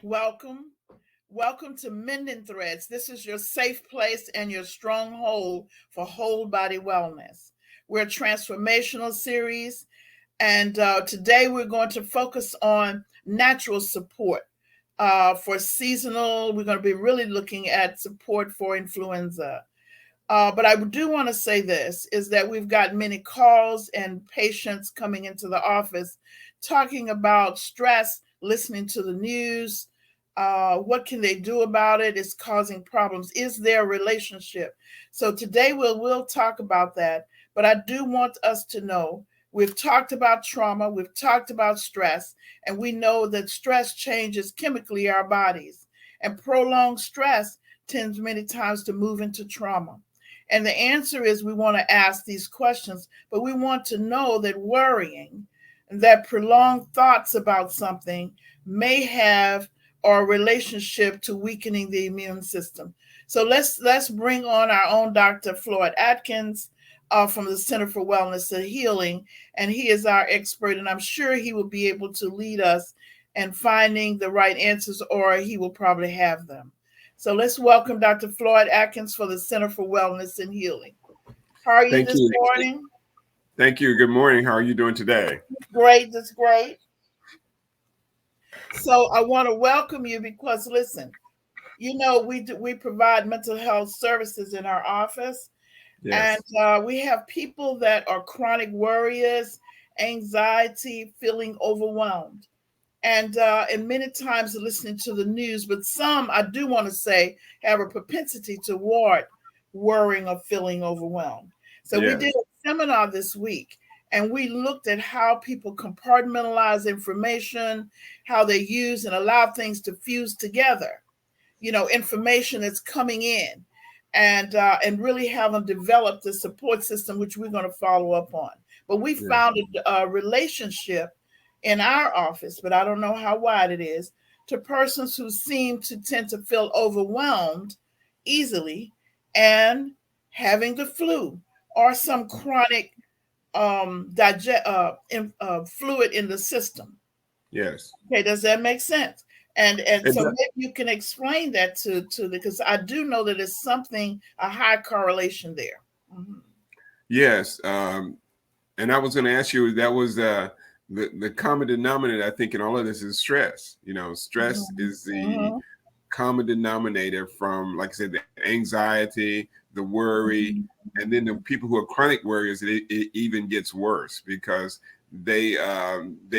Welcome. Welcome to Mending Threads. This is your safe place and your stronghold for whole body wellness. We're a transformational series, and today we're going to focus on natural support for seasonal. We're going to be really looking at support for influenza. But I do want to say this is that we've got many calls and patients coming into the office talking about stress, listening to the news. What can they do about it? It's causing problems. Is there a relationship? So today we'll talk about that. But I do want us to know we've talked about trauma, we've talked about stress, and we know that stress changes chemically our bodies. And prolonged stress tends many times to move into trauma. And the answer is we want to ask these questions, but we want to know that worrying, that prolonged thoughts about something may have or relationship to weakening the immune system. So let's bring on our own Dr. Floyd Atkins from the Center for Wellness and Healing, and he is our expert, and I'm sure he will be able to lead us in finding the right answers, or he will probably have them. So let's welcome Dr. Floyd Atkins for the Center for Wellness and Healing. How are you Thank this you. morning? Thank you. Good morning. How are you doing today? Great, that's great. So I want to welcome you because listen, we provide mental health services in our office, and Yes. we have people that are chronic worriers, anxiety, feeling overwhelmed. And many times listening to the news, but some I do want to say have a propensity toward worrying or feeling overwhelmed. So we did Yes. a seminar this week, and we looked at how people compartmentalize information, how they use and allow things to fuse together. Information that's coming in, and really haven't developed the support system, which we're going to follow up on. But we Yes. found a relationship in our office, but I don't know how wide it is, to persons who seem to tend to feel overwhelmed easily and having the flu or some chronic fluid in the system. Yes. Okay, does that make sense? And It so does. maybe you can explain that to because I do know that it's something a high correlation there. Mhm. Yes. And I was going to ask you, that was the common denominator, I think, in all of this is stress. Stress Mhm. is the Mhm. common denominator from, like I said, the anxiety, the worry, Mhm. and then the people who are chronic worriers, it even gets worse because they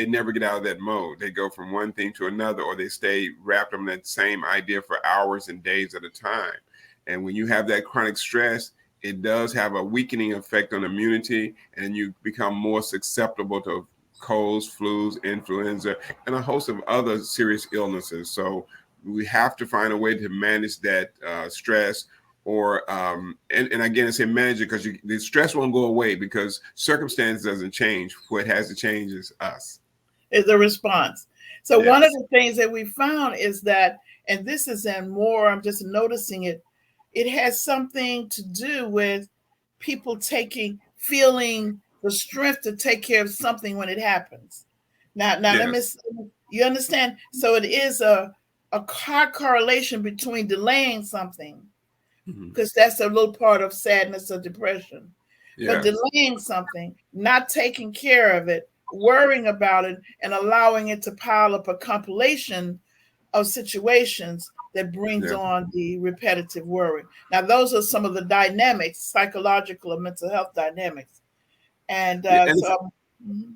never get out of that mode. They go from one thing to another, or they stay wrapped up in that same idea for hours and days at a time. And when you have that chronic stress, it does have a weakening effect on immunity, and you become more susceptible to colds, flus, influenza, and a host of other serious illnesses. So we have to find a way to manage that stress, or and again, I say manage it because the stress won't go away because circumstance doesn't change. What has to change is us. Is the response. So one of Yes. the things that we found is that, and this is in more, I'm just noticing it, it has something to do with people feeling the strength to take care of something when it happens. Now let me, Yes. you understand? So it is a high correlation between delaying something, Mhm. because that's a little part of sadness or depression. But Yes. delaying something, not taking care of it, worrying about it, and allowing it to pile up a compilation of situations that brings Yeah. on the repetitive worry. Now, those are some of the dynamics, psychological and mental health dynamics. And Yeah. mhm,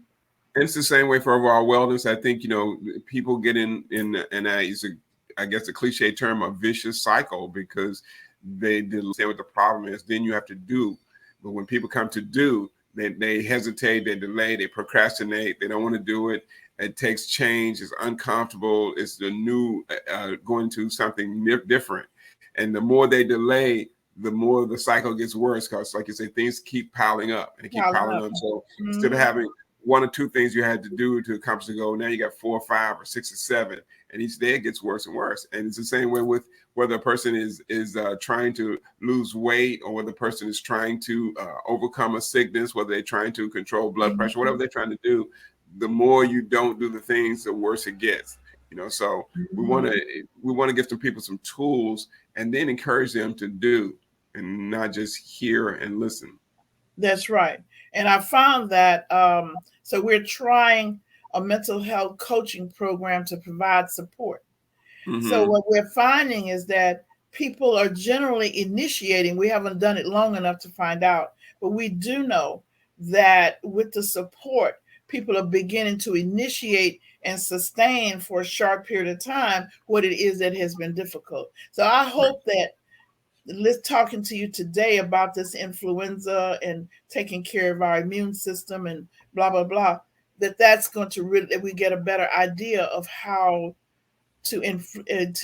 And it's the same way for overall wellness. I think people get in I guess a cliche term, a vicious cycle, because they didn't understand what the problem is. Then you have to do, but when people come to do, they hesitate, they delay, they procrastinate, they don't want to do it. It takes change. It's uncomfortable. It's the new going to something different, and the more they delay, the more the cycle gets worse because, like you say, things keep piling up and they keep piling piling up. up. So instead of Mhm, having one or two things you had to do to accomplish the goal, now you got 4 or 5 or 6 or 7, and each day it gets worse and worse. And it's the same way with whether a person is trying to lose weight, or whether the person is trying to overcome a sickness, whether they're trying to control blood pressure, whatever mhm, they're trying to do. The more you don't do the things, the worse it gets. So Mhm. we want to give some people some tools and then encourage them to do and not just hear and listen. That's right. And I found that so we're trying a mental health coaching program to provide support. So Hmm. what we're finding is that people are generally initiating. We haven't done it long enough to find out, but we do know that with the support, people are beginning to initiate and sustain for a short period of time what it is that has been difficult. So I hope that talking to you today about this influenza and taking care of our immune system and blah blah blah, that's going to really, that we get a better idea of how to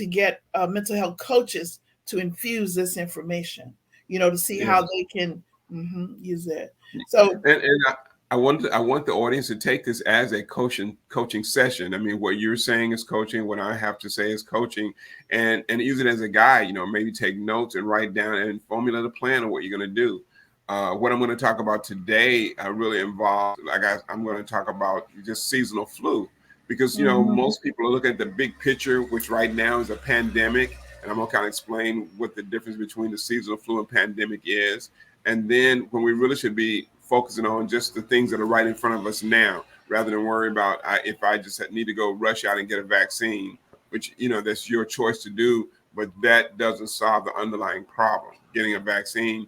get mental health coaches to infuse this information, to see how Yes. they can use it. So, And I want the audience to take this as a coaching session. I mean, what you're saying is coaching. What I have to say is coaching, and use it as a guide. Maybe take notes and write down and formulate a plan of what you're going to do. What I'm going to talk about today really involves, I'm going to talk about just seasonal flu, because mhm, most people are looking at the big picture, which right now is a pandemic, and I'm going to kind of explain what the difference between the seasonal flu and pandemic is. And then when we really should be focusing on just the things that are right in front of us now, rather than worry about if I just need to go rush out and get a vaccine, which that's your choice to do, but that doesn't solve the underlying problem. Getting a vaccine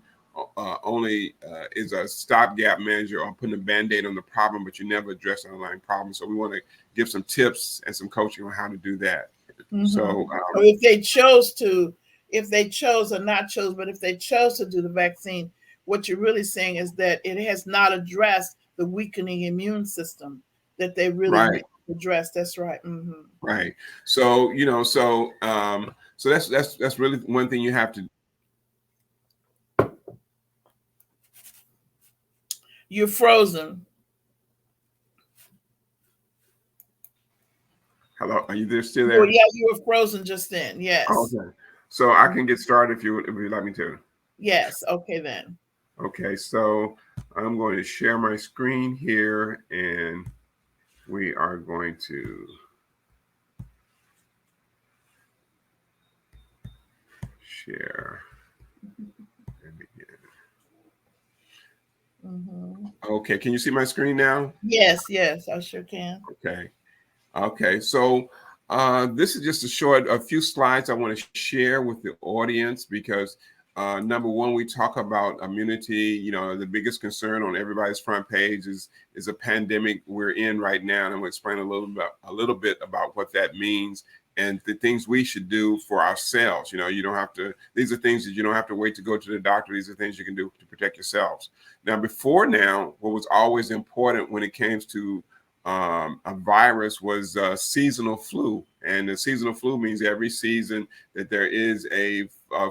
only is a stopgap measure or putting a band-aid on the problem, but you never address the underlying problem. So we want to give some tips and some coaching on how to do that. mhm. So Or if they chose to, if they chose or not chose, but if they chose to do the vaccine, what you're really saying is that it has not addressed the weakening immune system that they really need right. to address. That's right. Right. So, so that's really one thing you have to. You're frozen. Hello, are you there still You were, there? yeah, you were frozen just then. Yes. Okay. So I can get started if you'd like me to. Yes. Okay then. Okay, so I'm going to share my screen here and we are going to share and begin. Okay, can you see my screen now? Yes. Yes. I sure can. Okay. Okay, so this is just a few slides I want to share with the audience because number one, we talk about immunity. The biggest concern on everybody's front page is a pandemic we're in right now, and I'm going to explain a little bit about what that means and the things we should do for ourselves. You don't have to. These are things that you don't have to wait to go to the doctor. These are things you can do to protect yourselves. Now, before now, what was always important when it came to a virus was seasonal flu. And the seasonal flu means every season that there is a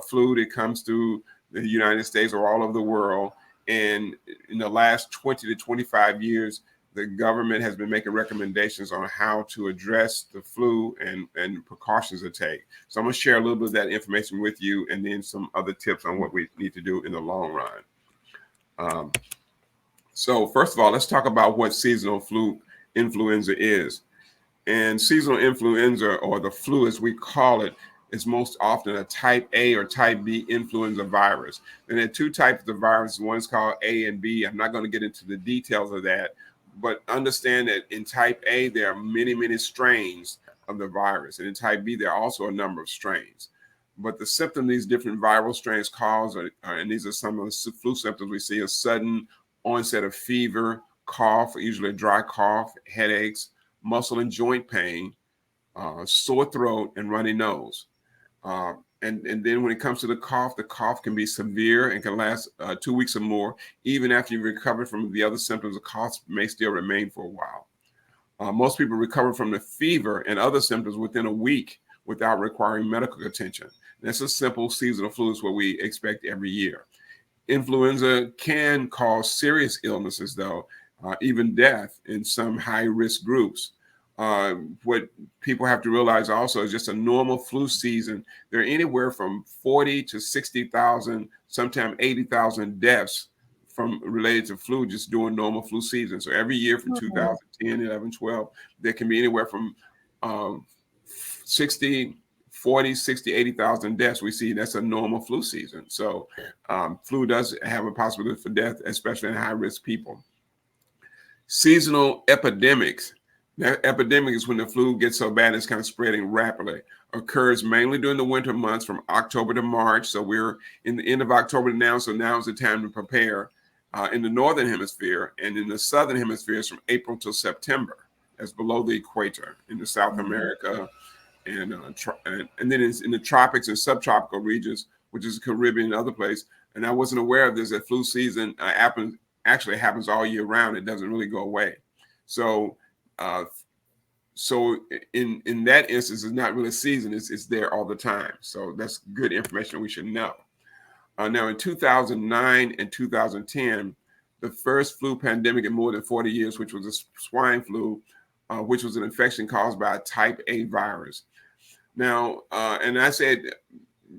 flu that comes through the United States or all over the world. And in the last 20 to 25 years, the government has been making recommendations on how to address the flu and precautions to take. So I'm going to share a little bit of that information with you and then some other tips on what we need to do in the long run. Um, so first of all, let's talk about what seasonal flu influenza is. And seasonal influenza, or the flu as we call it, is most often a type A or type B influenza virus. And there are two types of viruses. One is called A and B. I'm not going to get into the details of that, but understand that in type A, there are many, many strains of the virus. And in type B, there are also a number of strains. But the symptoms these different viral strains cause, and these are some of the flu symptoms we see: a sudden onset of fever, cough, usually a dry cough, headaches, muscle and joint pain, sore throat, and runny nose. And then when it comes to the cough can be severe and can last 2 weeks or more. Even after you've recovered from the other symptoms, the cough may still remain for a while. Most people recover from the fever and other symptoms within a week without requiring medical attention. That's a simple seasonal flu is what we expect every year. Influenza can cause serious illnesses, though, even death in some high risk groups. What people have to realize also is just a normal flu season, there are anywhere from 40 to 60,000, sometimes 80,000 deaths from related to flu just during normal flu season. So every year from Mhm. 2010, 11, 12, there can be anywhere from 60, 40, 60, 80,000 deaths we see. That's a normal flu season. So flu does have a possibility for death, especially in high risk people. Seasonal epidemics. That epidemic is when the flu gets so bad it's kind of spreading rapidly. Occurs mainly during the winter months from October to March. So we're in the end of October now. So now is the time to prepare in the northern hemisphere, and in the southern hemisphere is from April to September. That's below the equator in the South America, and then it's in the tropics and subtropical regions, which is the Caribbean and other places. And I wasn't aware of this, that flu season actually happens all year round. It doesn't really go away. So uh, so in that instance, it's not really a season. It's there all the time. So that's good information we should know. Now, in 2009 and 2010, the first flu pandemic in more than 40 years, which was a swine flu, which was an infection caused by a type A virus. Now, and I said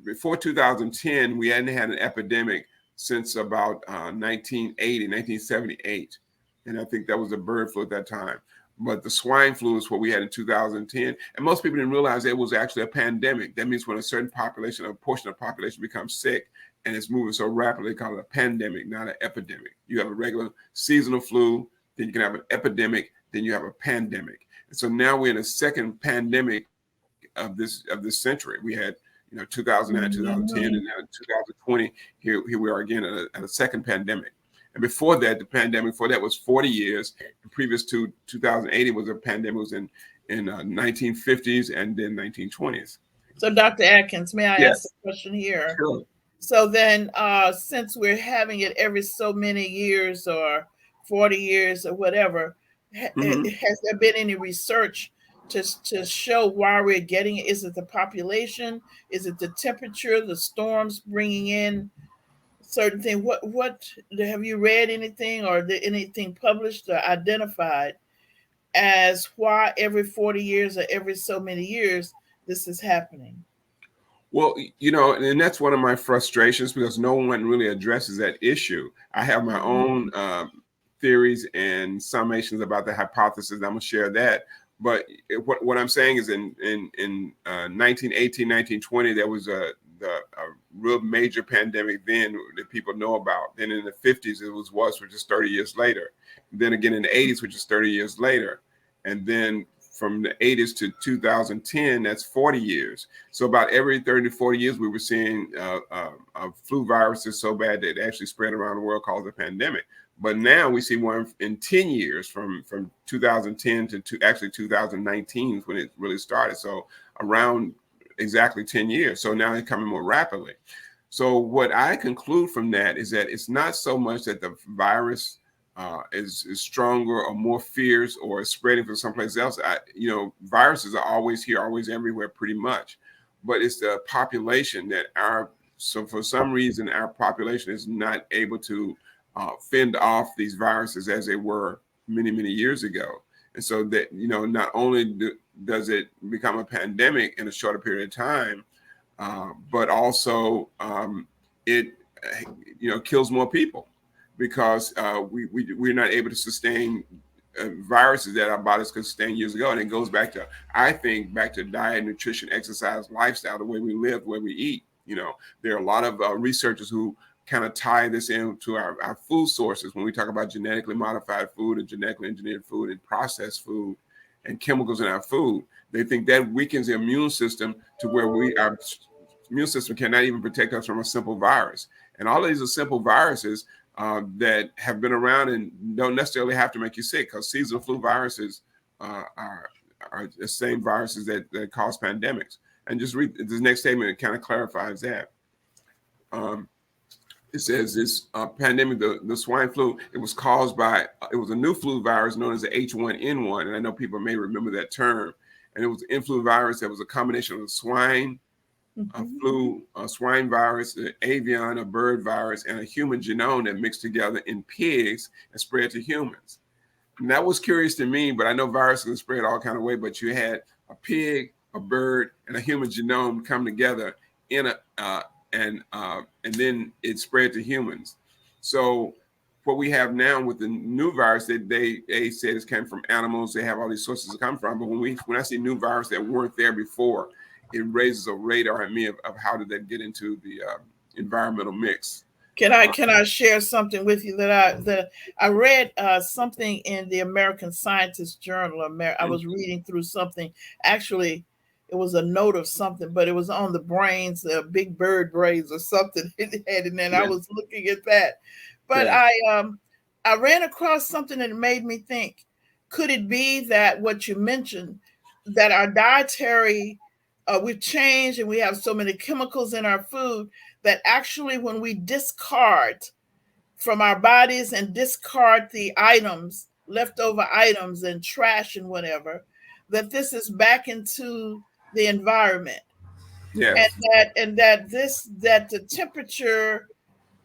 before 2010, we hadn't had an epidemic since about 1980, 1978. And I think that was a bird flu at that time. But the swine flu is what we had in 2010. And most people didn't realize it was actually a pandemic. That means when a certain population, a portion of the population becomes sick and it's moving so rapidly, they call it a pandemic, not an epidemic. You have a regular seasonal flu, then you can have an epidemic, then you have a pandemic. And so now we're in a second pandemic of this century. We had 2009, 2010, and now 2020. Here we are again at a second pandemic. And before that, the pandemic before that was 40 years. And previous to 2080 was a pandemic, was in 1950s and then 1920s. So, Dr. Atkins, may I ask Yes, a question here? sure. So then, since we're having it every so many years or 40 years or whatever, Hmm. has there been any research to show why we're getting it? Is it the population? Is it the temperature, the storms bringing in certain thing? What have you read anything or anything published or identified as why every 40 years or every so many years this is happening? Well, and that's one of my frustrations because no one really addresses that issue. I have my own theories and summations about the hypothesis. I'm going to share that. But what I'm saying is in 1918, 1920, there was a real major pandemic then that people know about. Then in the 50s, it was worse, which is 30 years later. Then again in the 80s, which is 30 years later. And then from the 80s to 2010, that's 40 years. So about every 30 to 40 years, we were seeing flu viruses so bad that it actually spread around the world called a pandemic. But now we see one in 10 years from 2010 to actually 2019 when it really started. So around exactly 10 years. So now it's coming more rapidly. So what I conclude from that is that it's not so much that the virus is stronger or more fierce or is spreading from someplace else. Viruses are always here, always everywhere, pretty much. But it's the population so for some reason, our population is not able to fend off these viruses as they were many, many years ago. And so that, not only does it become a pandemic in a shorter period of time, but also it, kills more people because we're not able to sustain viruses that our bodies could sustain years ago. And it goes back to, I think, back to diet, nutrition, exercise, lifestyle, the way we live, the way we eat. There are a lot of researchers who kind of tie this into our food sources when we talk about genetically modified food and genetically engineered food and processed food and chemicals in our food. They think that weakens the immune system to where our immune system cannot even protect us from a simple virus. And all of these are simple viruses that have been around and don't necessarily have to make you sick, because seasonal flu viruses are the same viruses that cause pandemics. And just read this next statement, it kind of clarifies that. It says this pandemic, the swine flu, it was a new flu virus known as the H1N1. And I know people may remember that term. And it was an influ virus that was a combination of the swine flu, a swine virus, an avian, a bird virus, and a human genome that mixed together in pigs and spread to humans. And that was curious to me, but I know viruses can spread all kind of way, but you had a pig, a bird, and a human genome come together in and then it spread to humans. So what we have now with the new virus that they said it came from animals, they have all these sources to come from. But when I see new virus that weren't there before, it raises a radar at me of how did that get into the environmental mix. Can I share something with you that I read something in the American Scientist Journal. I was reading through something. Actually, it was a note of something, but it was on the brains, the big bird brains or something it had, and then I Yeah, was looking at that. But yeah, I ran across something that made me think: could it be that what you mentioned, that our dietary we've changed and we have so many chemicals in our food that actually when we discard from our bodies and discard the items, leftover items and trash and whatever, that this is back into the environment, and yes, that the temperature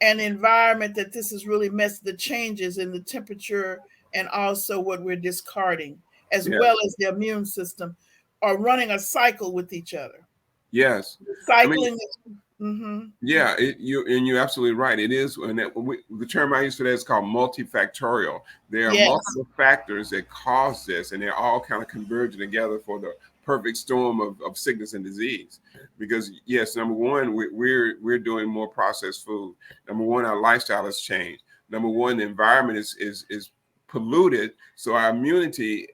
and environment, that this is really messed, the changes in the temperature and also what we're discarding, as yeah, well as the immune system, are running a cycle with each other. yes. I mean, Cycling is, mm-hmm. yeah, you're absolutely right. It is, and the term I use for that is called multifactorial. There are Yes. multiple factors that cause this, and they're all kind of converging together for the perfect storm of sickness and disease. Because yes, number one, we're doing more processed food. Number one, our lifestyle has changed. Number one, the environment is polluted, so our immunity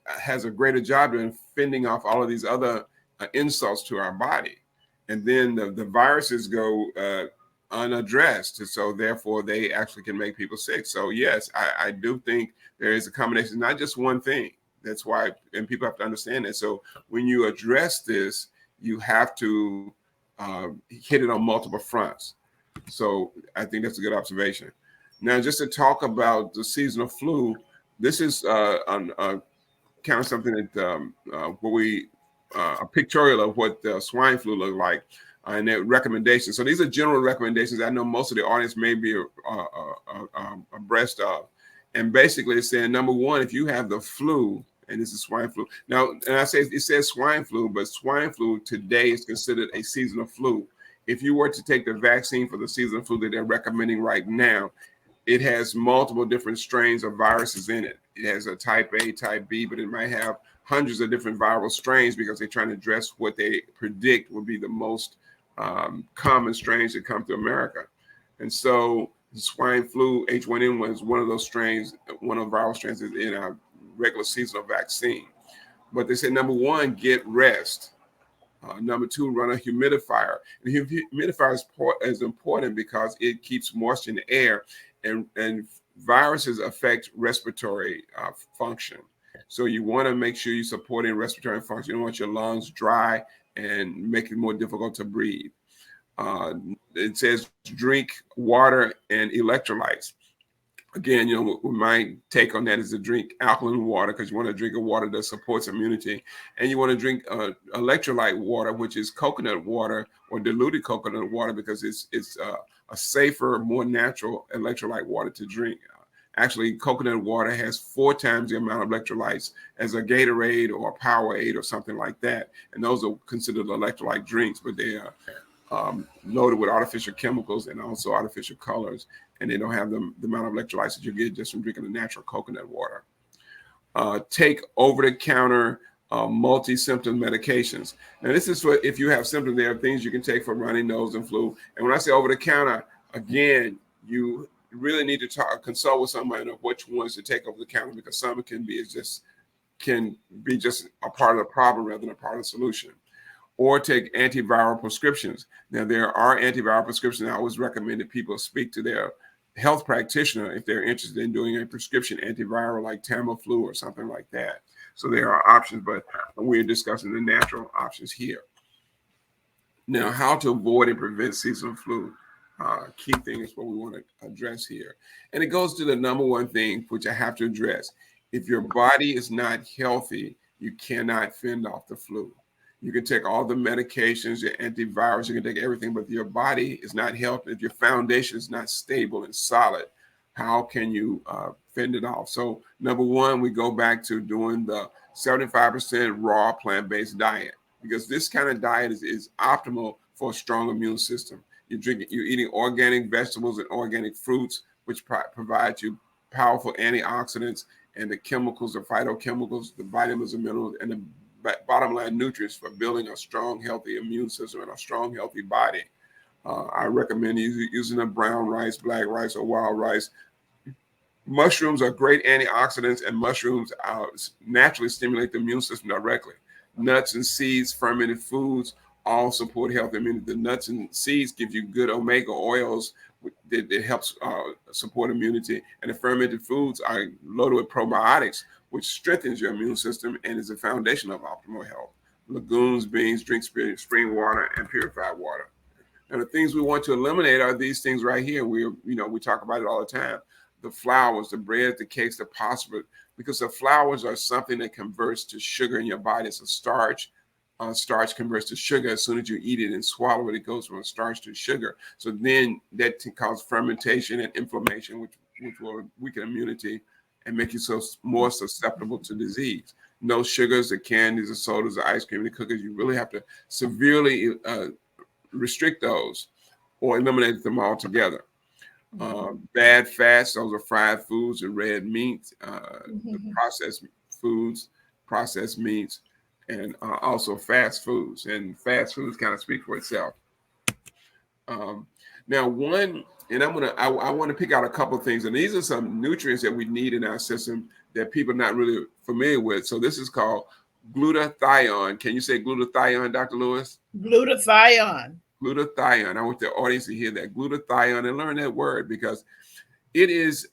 has a greater job in fending off all of these other insults to our body, and then the viruses go unaddressed, so therefore they actually can make people sick. So yes, I do think there is a combination, not just one thing. That's why, and people have to understand that. So when you address this, you have to hit it on multiple fronts. So I think that's a good observation. Now, just to talk about the seasonal flu, this is kind of something that what we a pictorial of what the swine flu looked like, and their recommendations. So these are general recommendations. I know most of the audience may be abreast of, and basically it's saying number one, if you have the flu, and this is swine flu. Now, and I say it says swine flu, but swine flu today is considered a seasonal flu. If you were to take the vaccine for the seasonal flu that they're recommending right now, it has multiple different strains of viruses in it. It has a type A, type B, but it might have hundreds of different viral strains because they're trying to address what they predict will be the most common strains that come to America. And so swine flu H1N1 is one of those strains, one of the viral strains is in our regular seasonal vaccine. But they say, number one, get rest. Number two, run a humidifier. And the humidifier is important because it keeps moisture in the air, and viruses affect respiratory function. So you want to make sure you're supporting respiratory function. You don't want your lungs dry and make it more difficult to breathe. It says drink water and electrolytes. Again, my take on that is to drink alkaline water, because you want to drink a water that supports immunity, and you want to drink electrolyte water, which is coconut water or diluted coconut water, because it's a safer, more natural electrolyte water to drink. Actually, coconut water has 4 times the amount of electrolytes as a Gatorade or a Powerade or something like that, and those are considered electrolyte drinks, but they are loaded with artificial chemicals and also artificial colors, and they don't have the amount of electrolytes that you get just from drinking the natural coconut water. Take over-the-counter multi-symptom medications. Now, this is for if you have symptoms. There are things you can take for runny nose and flu. And when I say over-the-counter, again, you really need to consult with somebody on which ones to take over the counter, because some can be just a part of the problem rather than a part of the solution. Or take antiviral prescriptions. Now, there are antiviral prescriptions. I always recommend that people speak to their health practitioner if they're interested in doing a prescription antiviral like Tamiflu or something like that. So there are options, but we're discussing the natural options here. Now, how to avoid and prevent seasonal flu. Key thing is what we want to address here. And it goes to the number one thing, which I have to address. If your body is not healthy, you cannot fend off the flu. You can take all the medications, your antivirals, you can take everything, but if your body is not healthy, if your foundation is not stable and solid, how can you fend it off? So number one, we go back to doing the 75% raw plant-based diet, because this kind of diet is optimal for a strong immune system. You're eating organic vegetables and organic fruits which provides you powerful antioxidants and the chemicals, the phytochemicals, the vitamins and minerals, and the bottom line nutrients for building a strong, healthy immune system and a strong, healthy body. I recommend using a brown rice, black rice, or wild rice. Mushrooms are great antioxidants, and mushrooms naturally stimulate the immune system directly. Nuts and seeds, fermented foods, all support health immunity. The nuts and seeds give you good omega oils that helps support immunity, and the fermented foods are loaded with probiotics, which strengthens your immune system and is the foundation of optimal health. Legumes, beans, drink spring water, and purified water. And the things we want to eliminate are these things right here. We talk about it all the time. The flours, the bread, the cakes, the pasta, because the flours are something that converts to sugar in your body. It's a starch. Starch converts to sugar as soon as you eat it and swallow it. It goes from a starch to sugar. So then that can cause fermentation and inflammation, which will weaken immunity and make you so more susceptible to disease. No sugars, the candies, the sodas, the ice cream, the cookies. You really have to severely restrict those or eliminate them altogether. Bad fats, those are fried foods and red meat, the processed foods, processed meats, and also fast foods. And fast foods kind of speak for itself. Now, I want to pick out a couple of things, and these are some nutrients that we need in our system that people are not really familiar with. So this is called glutathione. Can you say glutathione, Dr. Lewis? Glutathione. Glutathione. I want the audience to hear that glutathione and learn that word, because it is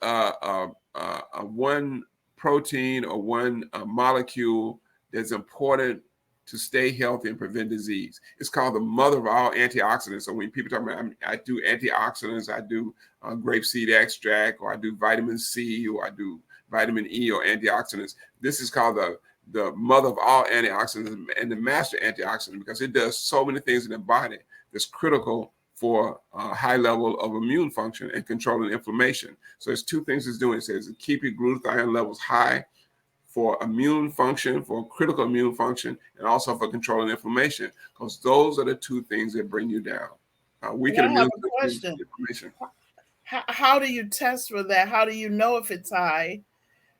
one protein or one molecule that's important to stay healthy and prevent disease. It's called the mother of all antioxidants. So when people talk about, I do antioxidants, I do grapeseed extract, or I do vitamin C, or I do vitamin E or antioxidants. This is called the mother of all antioxidants and the master antioxidant, because it does so many things in the body that's critical for a high level of immune function and controlling inflammation. So there's two things it's doing. It says keep your glutathione levels high for immune function, for critical immune function, and also for controlling inflammation, because those are the two things that bring you down. I have a question. How do you test for that? How do you know if it's high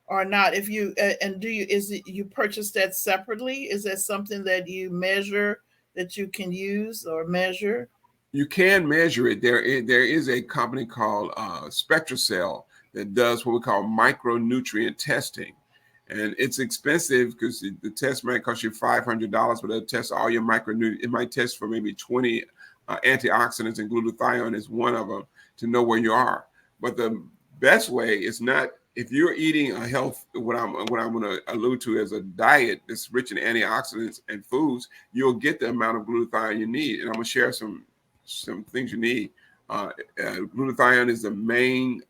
or not? If you you purchase that separately? Is that something that you measure, that you can use or measure? You can measure it. There is a company called SpectraCell that does what we call micronutrient testing. And it's expensive because the test might cost you $500, but it'll test all your micronutrients. It might test for maybe 20 antioxidants, and glutathione is one of them, to know where you are. But the best way is not, if you're eating a health, what I'm going to allude to as a diet that's rich in antioxidants and foods, you'll get the amount of glutathione you need. And I'm going to share some things you need. Glutathione is the main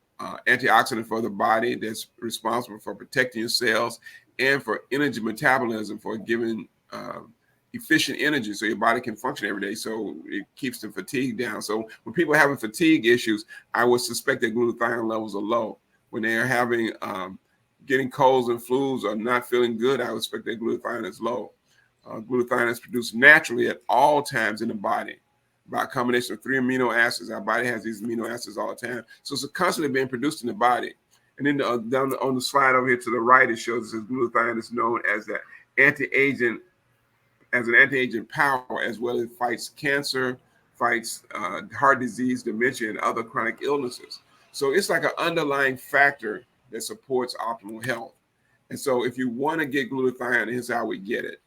antioxidant for the body that's responsible for protecting your cells and for energy metabolism, for giving efficient energy so your body can function every day. So it keeps the fatigue down. So when people are having fatigue issues, I would suspect that glutathione levels are low. When they are having getting colds and flus or not feeling good, I would expect that glutathione is low. Glutathione is produced naturally at all times in the body by a combination of 3 amino acids. Our body has these amino acids all the time. So it's constantly being produced in the body. And then down on the slide over here to the right, it shows us glutathione is known as an anti-aging power, as well as fights cancer, fights heart disease, dementia, and other chronic illnesses. So it's like an underlying factor that supports optimal health. And so if you want to get glutathione, here's how we get it.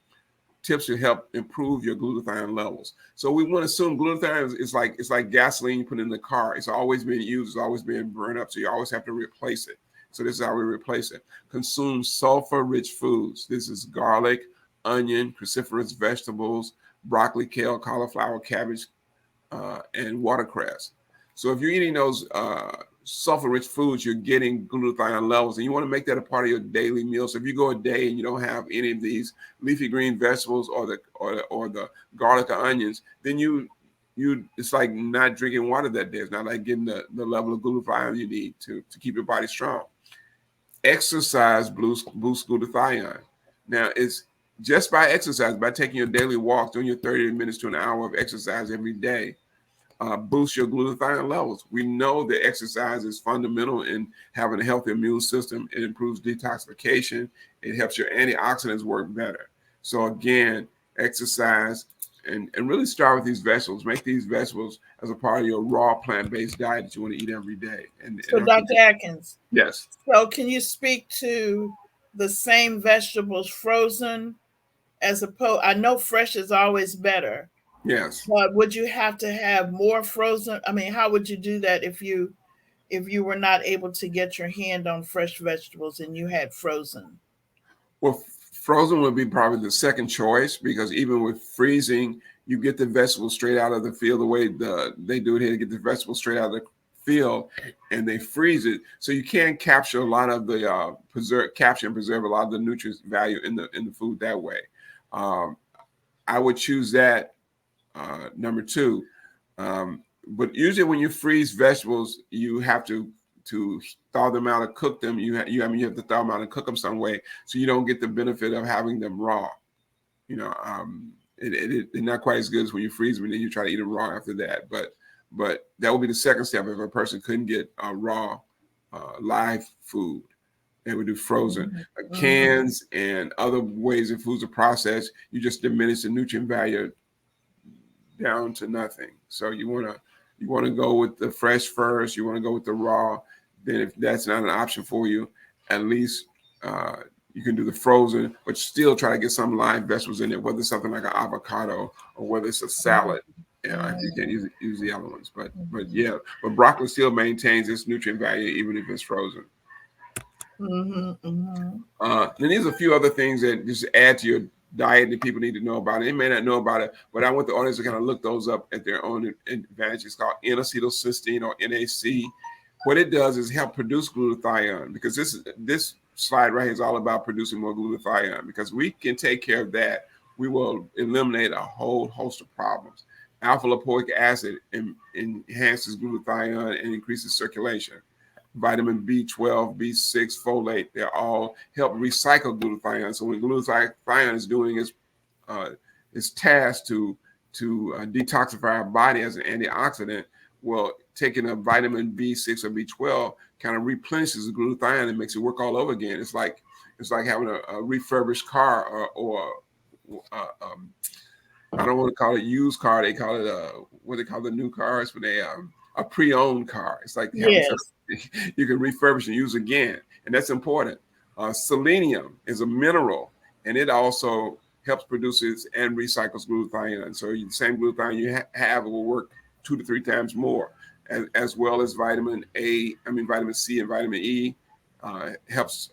Tips to help improve your glutathione levels. So we want to assume glutathione is like gasoline you put in the car. It's always being used, it's always being burned up. So you always have to replace it. So this is how we replace it. Consume sulfur-rich foods. This is garlic, onion, cruciferous vegetables, broccoli, kale, cauliflower, cabbage, and watercress. So if you're eating those sulfur-rich foods, you're getting glutathione levels, and you want to make that a part of your daily meal. So if you go a day and you don't have any of these leafy green vegetables or the garlic or onions, then you it's like not drinking water that day. It's not like getting the level of glutathione you need to keep your body strong. Exercise boosts glutathione. Now, it's just by exercise, by taking your daily walk, doing your 30 minutes to an hour of exercise every day, boost your glutathione levels. We know that exercise is fundamental in having a healthy immune system. It improves detoxification. It helps your antioxidants work better. So again, exercise and really start with these vegetables. Make these vegetables as a part of your raw plant-based diet that you want to eat every day. And So, I think, Dr. Atkins, yes, so can you speak to the same vegetables frozen as opposed? I know fresh is always better, yes. but would you have to have more frozen? I mean, how would you do that if you were not able to get your hand on fresh vegetables and you had frozen? Well, frozen would be probably the second choice because even with freezing, you get the vegetables straight out of the field the way they do it here. They get the vegetables straight out of the field and they freeze it, so you can capture a lot of the capture and preserve a lot of the nutrient value in the food that way. Um, I would choose that number two. But usually when you freeze vegetables, you have to thaw them out and cook them. I mean, you have to thaw them out and cook them some way, so you don't get the benefit of having them raw. You know, it's not quite as good as when you freeze them and then you try to eat them raw after that. But that would be the second step if a person couldn't get raw live food. They would do frozen. Mm-hmm. Cans and other ways that foods are processed. You just diminish the nutrient value down to nothing. So you want to go with the fresh first. You want to go with the raw. Then if that's not an option for you, at least uh, you can do the frozen, but still try to get some live vegetables in there, whether it's something like an avocado or whether it's a salad. Yeah, if you can't use the other ones, but Mm-hmm. yeah, but broccoli still maintains its nutrient value even if it's frozen. Mm-hmm. Mm-hmm. Then there's a few other things that just add to your diet that people need to know about. They may not know about it, but I want the audience to kind of look those up at their own advantage. It's called N-acetylcysteine or NAC. What it does is help produce glutathione, because this slide right here is all about producing more glutathione. Because we can take care of that, we will eliminate a whole host of problems. Alpha lipoic acid enhances glutathione and increases circulation. Vitamin B12, B6, folate, they all help recycle glutathione. So when glutathione is doing its task to detoxify our body as an antioxidant, well, taking a vitamin B6 or B12 kind of replenishes the glutathione and makes it work all over again. It's like having a refurbished car or I don't want to call it used car. They call it what they call the new cars, but they a pre-owned car. It's like having something Yes. you can refurbish and use again, and that's important. Selenium is a mineral, and it also helps produces and recycles glutathione. So the same glutathione you have will work 2 to 3 times more, as well as vitamin C and vitamin E helps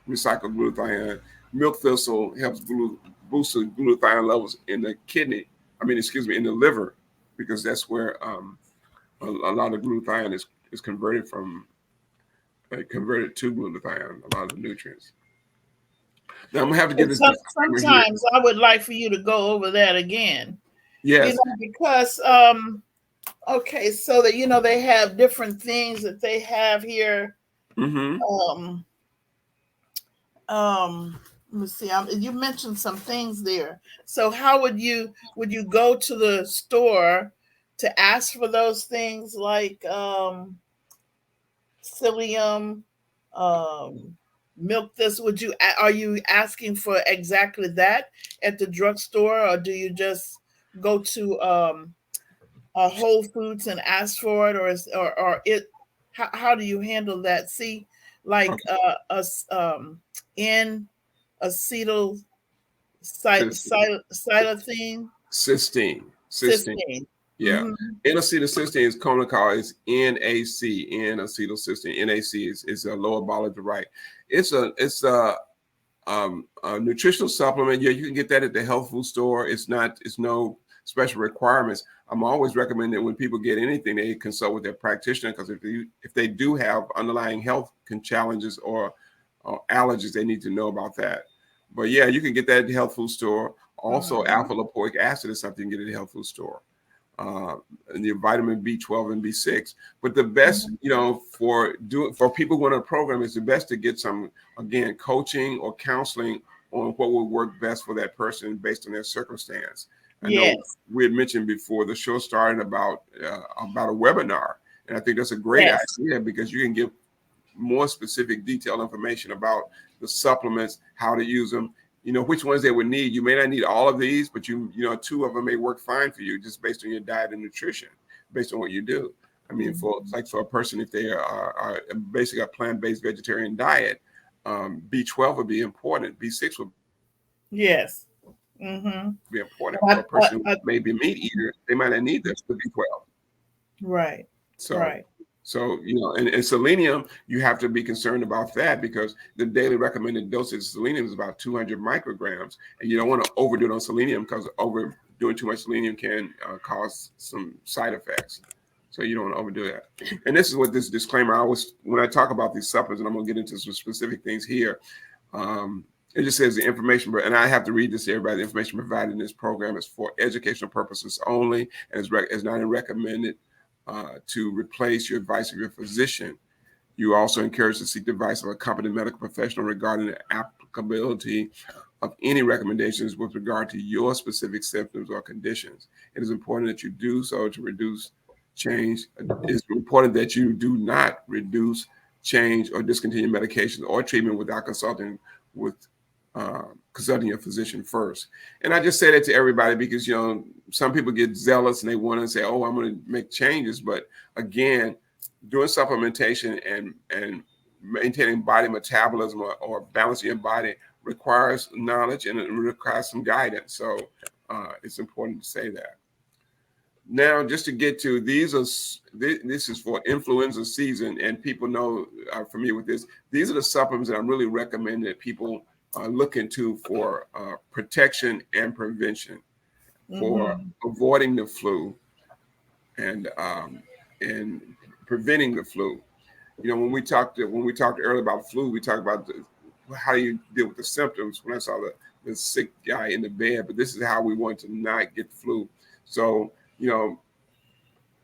recycle glutathione. Milk thistle helps boost the glutathione levels in the kidney. In the liver, because that's where a lot of glutathione is converted to glutathione. A lot of the nutrients. Now I'm gonna have to give But this disclaimer here. sometimes I would like for you to go over that again. You Yes. know, because okay, so that they have different things that they have here. Mm-hmm. Um let me see. You mentioned some things there. So how would you go to the store to ask for those things like psyllium, um, milk? This are you asking for exactly that at the drugstore, or do you just go to Whole Foods and ask for it, or it? How do you handle that? See, like Okay. in acetyl Cysteine. xylitine, Cysteine. cysteine. Yeah. Mm-hmm. N-acetylcysteine is commonly called is NAC. N-acetylcysteine. NAC is a lower ball at the right. It's a nutritional supplement. Yeah, you can get that at the health food store. It's no special requirements. I'm always recommending when people get anything, they consult with their practitioner, because if they do have underlying health challenges or allergies, they need to know about that. But yeah, you can get that at the health food store. Also, Mm-hmm. alpha lipoic acid is something you can get at the health food store. And your vitamin B12 and B6. But the best, for people who want a program, it's the best to get some, again, coaching or counseling on what will work best for that person based on their circumstance. I know Yes. we had mentioned before the show started about a webinar, and I think that's a great Yes. idea because you can give more specific, detailed information about the supplements, how to use them, which ones they would need. You may not need all of these, but two of them may work fine for you just based on your diet and nutrition, based on what you do. I mean, for a person, if they are basically a plant-based vegetarian diet, B12 would be important. B6 would be important. Yes. For a person who Mm-hmm. may be a meat eater, they might not need the B12. Right. So, Right. and selenium, you have to be concerned about that because the daily recommended dosage of selenium is about 200 micrograms, and you don't want to overdo it on selenium because overdoing too much selenium can cause some side effects. So you don't want to overdo that. And this is what this disclaimer, when I talk about these supplements, and I'm going to get into some specific things here. It just says the information, and I have to read this to everybody. The information provided in this program is for educational purposes only, and is not recommended to replace your advice of your physician. You are also encouraged to seek the advice of a competent medical professional regarding the applicability of any recommendations with regard to your specific symptoms or conditions. It is important that you do so to reduce change. It's important that you do not reduce, change, or discontinue medication or treatment without with consulting your physician first. And I just say that to everybody because some people get zealous and they want to say, "Oh, I'm going to make changes," but again, doing supplementation and maintaining body metabolism or balancing your body requires knowledge and it requires some guidance. So it's important to say that. Now, just to get to this is for influenza season, and people know are familiar with this. These are the supplements that I really recommend that people look into for protection and prevention, for Mm-hmm. avoiding the flu and preventing the flu. When we talked earlier about flu, we talked about how you deal with the symptoms. When I saw the sick guy in the bed, but this is how we want to not get flu. So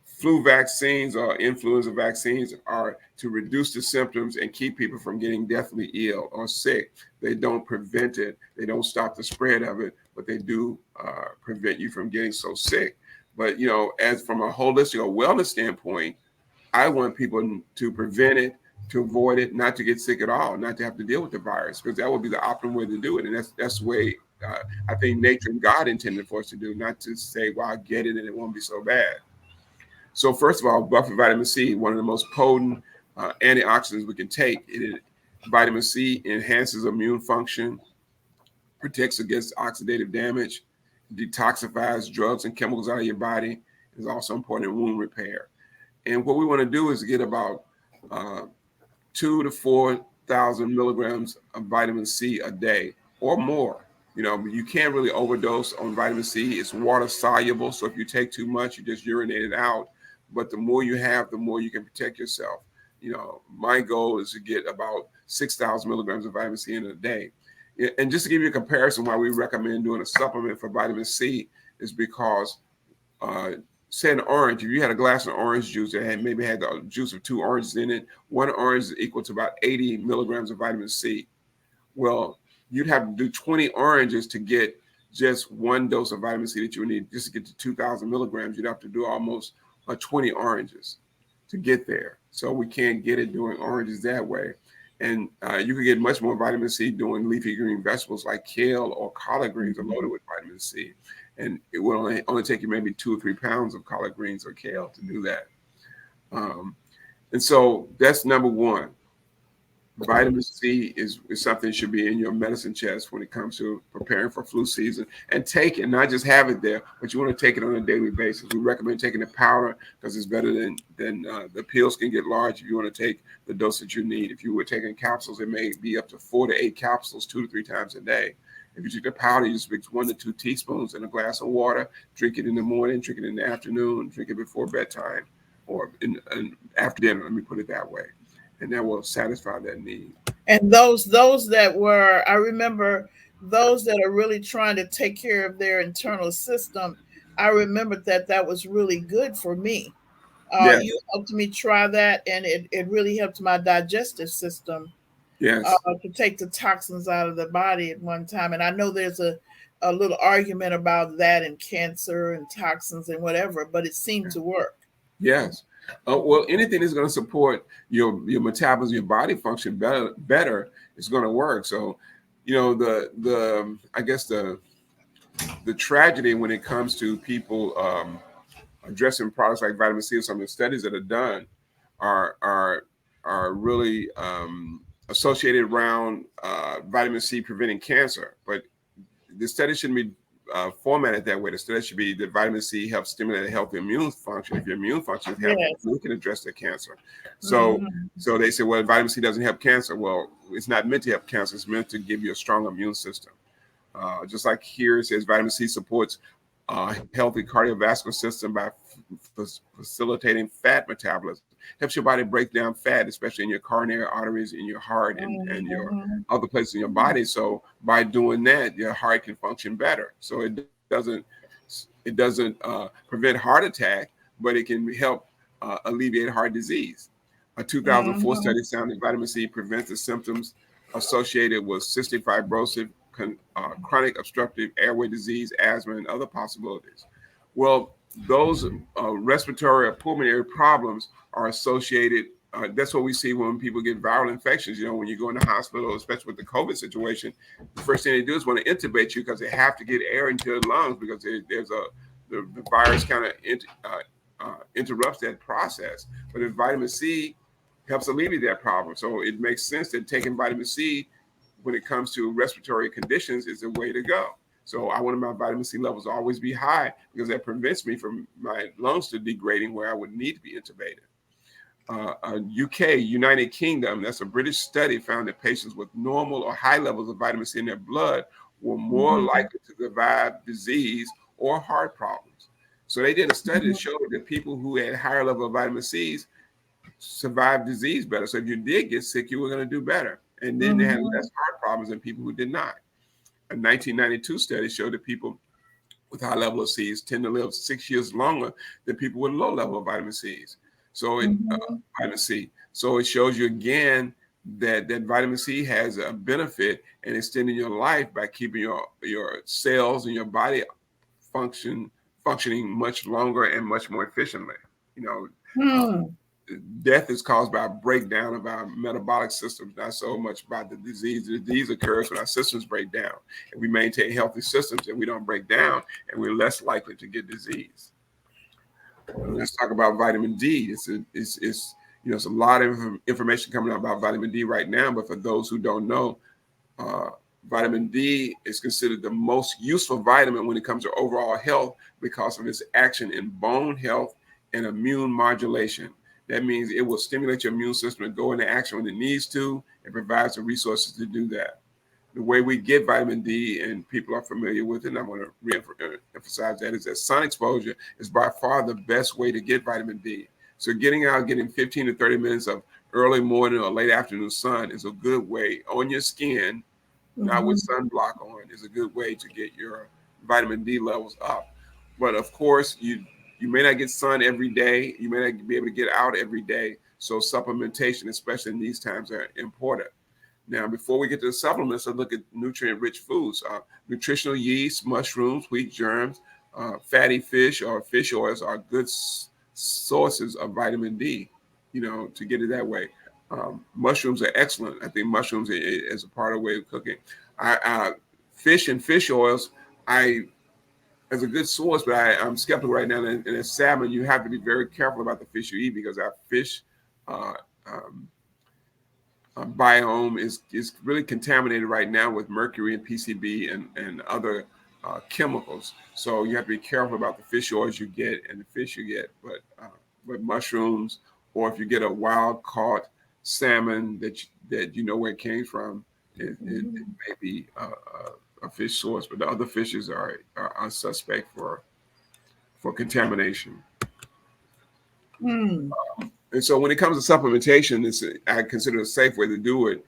flu vaccines or influenza vaccines are to reduce the symptoms and keep people from getting deathly ill or sick. They don't prevent it. They don't stop the spread of it, but they do prevent you from getting so sick. But as from a holistic or wellness standpoint, I want people to prevent it, to avoid it, not to get sick at all, not to have to deal with the virus, because that would be the optimal way to do it. And that's the way I think nature and God intended for us to do, not to say, "Well, I get it and it won't be so bad." So first of all, buffer vitamin C, one of the most potent antioxidants we can take. Vitamin C enhances immune function, protects against oxidative damage, detoxifies drugs and chemicals out of your body. Is also important in wound repair. And what we want to do is get about uh, 2 to 4,000 milligrams of vitamin C a day or more. You can't really overdose on vitamin C. It's water soluble, so if you take too much, you just urinate it out. But the more you have, the more you can protect yourself. My goal is to get about 6,000 milligrams of vitamin C in a day. And just to give you a comparison, why we recommend doing a supplement for vitamin C is because uh, say an orange, if you had a glass of orange juice that maybe had the juice of 2 oranges in it, one orange is equal to about 80 milligrams of vitamin C. Well, you'd have to do 20 oranges to get just one dose of vitamin C that you would need just to get to 2,000 milligrams. You'd have to do almost 20 oranges to get there. So we can't get it doing oranges that way. And you can get much more vitamin C doing leafy green vegetables like kale or collard greens are loaded with vitamin C. And it will only take you maybe 2 or 3 pounds of collard greens or kale to do that. Um, and so that's number one. Vitamin C is something that should be in your medicine chest when it comes to preparing for flu season, and take it, not just have it there, but you want to take it on a daily basis. We recommend taking the powder because it's better than the pills can get large if you want to take the dosage you need. If you were taking capsules, it may be up to 4 to 8 capsules 2 to 3 times a day. If you take the powder, you just mix 1 to 2 teaspoons in a glass of water, drink it in the morning, drink it in the afternoon, drink it before bedtime, or after dinner, let me put it that way. And that will satisfy that need. And those that were, I remember those that are really trying to take care of their internal system. I remember that was really good for me. You Yes, helped me try that, and it really helped my digestive system yes, to take the toxins out of the body at one time. And I know there's a little argument about that and cancer and toxins and whatever, but it seemed to work. Yes. Well, anything that's going to support your metabolism, your body function better is going to work. So, the I guess the tragedy when it comes to people addressing products like vitamin C, or some of the studies that are done are really associated around vitamin C preventing cancer, but the study shouldn't be formatted that way. The study should be that vitamin C helps stimulate a healthy immune function. If your immune function is healthy, Yes. you can address the cancer. So, so they say, well, vitamin C doesn't help cancer. Well, it's not meant to help cancer. It's meant to give you a strong immune system. Just like here it says, vitamin C supports healthy cardiovascular system by facilitating fat metabolism. Helps your body break down fat, especially in your coronary arteries, in your heart, and your other places in your body. So by doing that, your heart can function better. So it doesn't prevent heart attack, but it can help alleviate heart disease. A 2004 study found that vitamin C prevents the symptoms associated with cystic fibrosis, chronic obstructive airway disease, asthma, and other possibilities. Well, those respiratory or pulmonary problems are associated. That's what we see when people get viral infections. When you go in the hospital, especially with the COVID situation, the first thing they do is want to intubate you because they have to get air into your lungs because the virus kind of interrupts that process. But if vitamin C helps alleviate that problem, so it makes sense that taking vitamin C when it comes to respiratory conditions is the way to go. So I want my vitamin C levels to always be high because that prevents me from my lungs to degrading where I would need to be intubated. UK, United Kingdom, that's a British study, found that patients with normal or high levels of vitamin C in their blood were more likely to survive disease or heart problems. So they did a study that showed that people who had higher level of vitamin C's survived disease better. So if you did get sick, you were going to do better. And then they had less heart problems than people who did not. A 1992 study showed that people with high level of C's tend to live 6 years longer than people with low level of vitamin C's. So vitamin C. So it shows you again that vitamin C has a benefit in extending your life by keeping your cells and your body functioning much longer and much more efficiently. Death is caused by a breakdown of our metabolic systems, not so much by the disease. The disease occurs when our systems break down. If we maintain healthy systems and we don't break down, and we're less likely to get disease. Let's talk about vitamin D. It's a lot of information coming out about vitamin D right now, but for those who don't know, vitamin D is considered the most useful vitamin when it comes to overall health because of its action in bone health and immune modulation. That means it will stimulate your immune system to go into action when it needs to and provides the resources to do that. The way we get vitamin D, and people are familiar with it, and I want to re-emphasize that, is that sun exposure is by far the best way to get vitamin D. So getting 15 to 30 minutes of early morning or late afternoon sun is a good way on your skin, not with sunblock on, is a good way to get your vitamin D levels up. But of course, you may not get sun every day. You may not be able to get out every day. So supplementation, especially in these times, are important. Now, before we get to the supplements, let's look at nutrient-rich foods. Nutritional yeast, mushrooms, wheat germs, fatty fish or fish oils are good sources of vitamin D, to get it that way. Mushrooms are excellent. I think mushrooms is a part of the way of cooking. Fish and fish oils, as a good source, but I'm skeptical right now. And as salmon, you have to be very careful about the fish you eat because our fish biome is really contaminated right now with mercury and PCB and other chemicals. So you have to be careful about the fish oils you get and the fish you get. But mushrooms, or if you get a wild caught salmon that you know where it came from, it may be a fish source, but the other fishes are suspect for contamination. And so when it comes to supplementation, I consider a safe way to do it.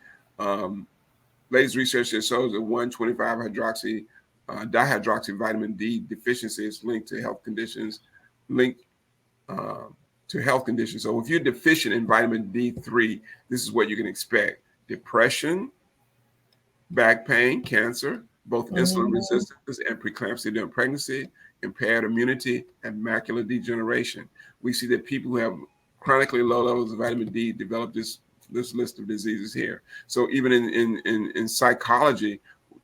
Latest research that shows that 125 hydroxy dihydroxy vitamin D deficiency is linked to health conditions. So if you're deficient in vitamin D3, this is what you can expect: depression, back pain, cancer, both insulin Mhm. resistance and preeclampsia during pregnancy, impaired immunity, and macular degeneration. We see that people who have chronically low levels of vitamin D develop this list of diseases here. So even in psychology,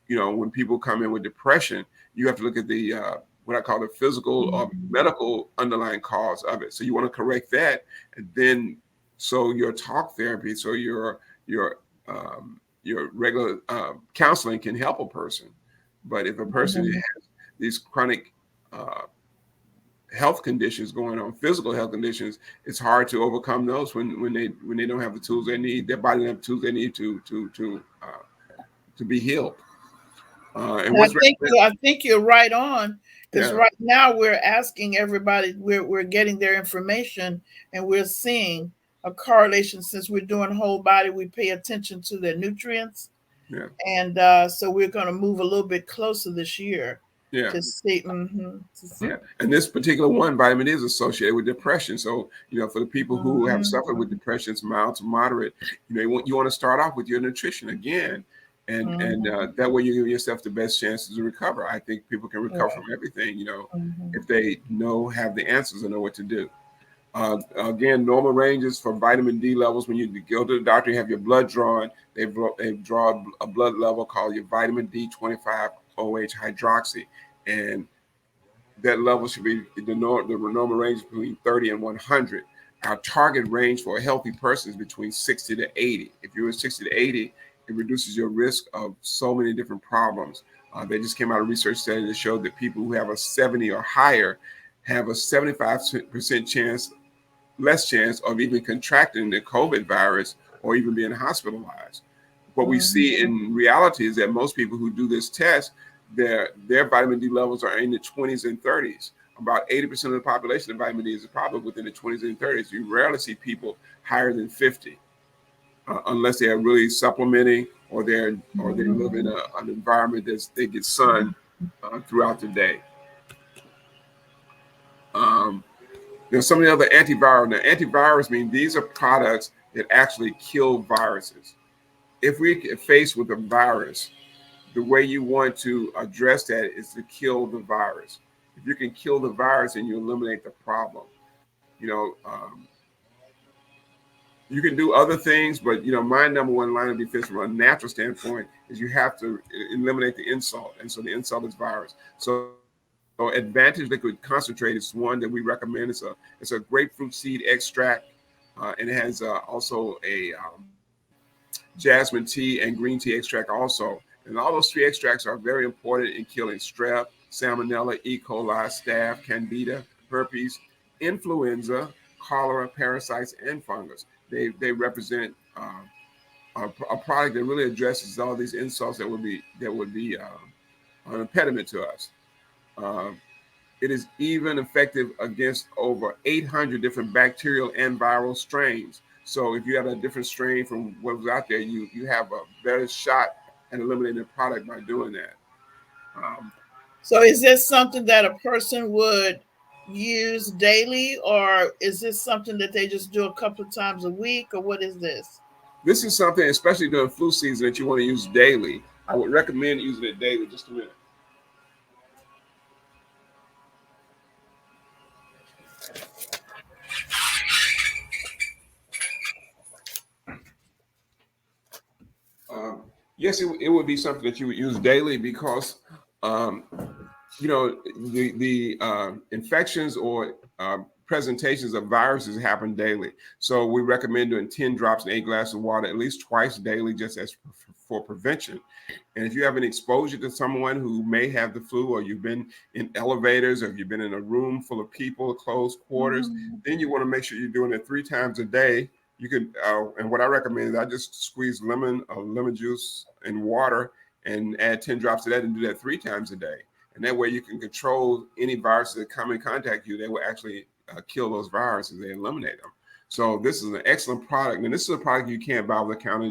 when people come in with depression, you have to look at the what I call the physical or Mhm. medical underlying cause of it. So you want to correct that, and then so your talk therapy, so your your regular counseling can help a person. But if a person Mhm. has these chronic uh, health conditions going on, physical health conditions, it's hard to overcome those when they don't have the tools they need. Their body doesn't have the tools they need to be healed. And And what's recommended? I think you're right on, because Yeah, right now we're asking everybody, we're getting their information, and we're seeing a correlation. Since we're doing whole body, we pay attention to their nutrients, yeah, and so we're going to move a little bit closer this year yeah. to see. To Yeah, see. and this particular one vitamin is associated with depression. So, for the people who have Mhm. suffered with depression, it's mild to moderate. You want to start off with your nutrition again, and Mhm. that way you give yourself the best chances to recover. I think people can recover from Right. everything, Mhm. if they have the answers and know what to do. Again, normal ranges for vitamin D levels. When you go to the doctor, you have your blood drawn. They draw a blood level called your vitamin D 25 OH hydroxy, and that level should be the normal range is between 30 and 100. Our target range for a healthy person is between 60 to 80. If you're 60 to 80, it reduces your risk of so many different problems. They just came out a research study that showed that people who have a 70 or higher have a 75% less chance of even contracting the COVID virus or even being hospitalized. What we see Mhm. in reality is that most people who do this test, their vitamin D levels are in the 20s and 30s. About 80% of the population of vitamin D is probably within the 20s and 30s. You rarely see people higher than 50, unless they are really supplementing or they live in Mhm. an environment that they get sun throughout the day. Um, There's some of the other antiviral. Now, antivirals mean these are products that actually kill viruses. If we get faced with a virus, the way you want to address that is to kill the virus. If you can kill the virus, and you eliminate the problem. You know, you can do other things, but my number one line of defense from a natural standpoint is you have to eliminate the insult, and so the insult is virus. So Advantage Liquid Concentrate is one that we recommend. It's a grapefruit seed extract, and it has also a jasmine tea and green tea extract also. And all those three extracts are very important in killing strep, salmonella, E. coli, staph, candida, herpes, influenza, cholera, parasites, and fungus. They represent a product that really addresses all these insults that would be an impediment to us. Um, it is even effective against over 800 different bacterial and viral strains. So if you have a different strain from what was out there, you have a better shot at eliminating the product by doing that. Um, So is this something that a person would use daily, or is this something that they just do a couple of times a week, or what is this? this is something, especially during flu season, that you want to use daily. I would recommend using it daily. Just a minute. Um, yes, it would be something that you would use daily because um, the infections or presentations of viruses happen daily. So we recommend doing 10 drops in 8 glasses of water at least twice daily, just as for prevention. And if you have an exposure to someone who may have the flu, or you've been in elevators, or you've been in a room full of people, closed quarters, Mhm. then you want to make sure you're doing it 3 times a day. You can, and what I recommend is I just squeeze lemon juice and water, and add 10 drops of that, and do that 3 times a day. And that way you can control any viruses that come in contact with you. They will actually kill those viruses. They eliminate them. So this is an excellent product, and this is a product you can't buy over the counter.